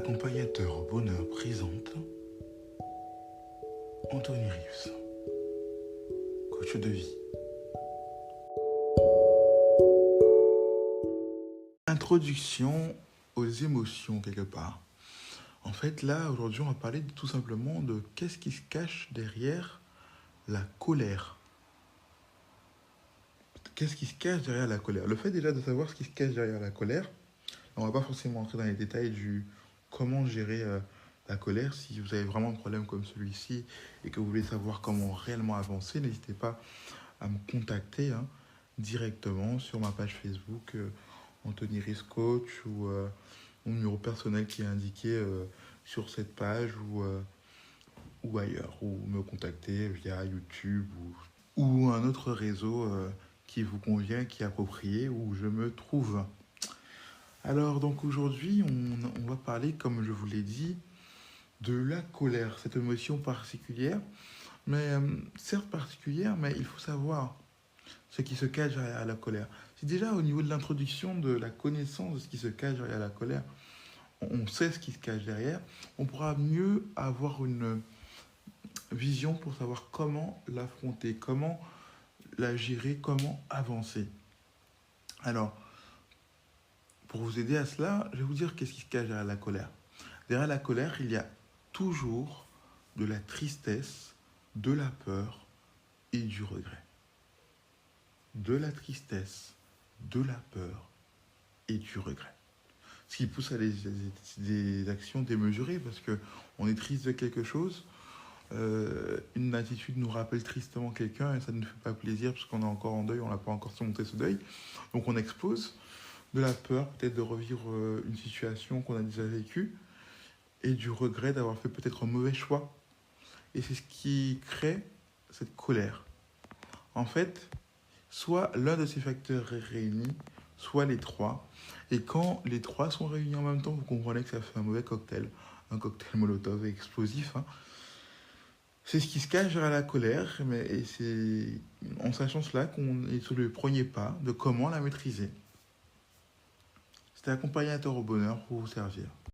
Accompagnateur au bonheur présente Anthony Rives, coach de vie. Introduction aux émotions quelque part. En fait, là, aujourd'hui, on va parler tout simplement de qu'est-ce qui se cache derrière la colère. Qu'est-ce qui se cache derrière la colère? Le fait déjà de savoir ce qui se cache derrière la colère, on ne va pas forcément entrer dans les détails du comment gérer la colère. Si vous avez vraiment un problème comme celui-ci et que vous voulez savoir comment réellement avancer, n'hésitez pas à me contacter directement sur ma page Facebook Anthony Rives Coach ou mon numéro personnel qui est indiqué sur cette page ou ailleurs, ou me contacter via YouTube ou un autre réseau qui vous convient, qui est approprié, où je me trouve. Alors donc aujourd'hui, on va parler, comme je vous l'ai dit, de la colère, cette émotion particulière, mais certes particulière, mais il faut savoir ce qui se cache derrière la colère. Si déjà au niveau de l'introduction de la connaissance de ce qui se cache derrière la colère, on sait ce qui se cache derrière, on pourra mieux avoir une vision pour savoir comment l'affronter, comment la gérer, comment avancer. Alors, pour vous aider à cela, je vais vous dire qu'est-ce qui se cache derrière la colère. Derrière la colère, il y a toujours de la tristesse, de la peur et du regret. De la tristesse, de la peur et du regret. Ce qui pousse à des actions démesurées parce qu'on est triste de quelque chose. Une attitude nous rappelle tristement quelqu'un et ça ne nous fait pas plaisir parce qu'on est encore en deuil, on n'a pas encore surmonté ce deuil. Donc on explose. De la peur peut-être de revivre une situation qu'on a déjà vécue et du regret d'avoir fait peut-être un mauvais choix. Et c'est ce qui crée cette colère. En fait, soit l'un de ces facteurs est réuni, soit les trois. Et quand les trois sont réunis en même temps, vous comprenez que ça fait un mauvais cocktail. Un cocktail molotov explosif. C'est ce qui se cache derrière la colère. Et c'est en sachant cela qu'on est sur le premier pas de comment la maîtriser. C'était accompagnateur au bonheur pour vous servir.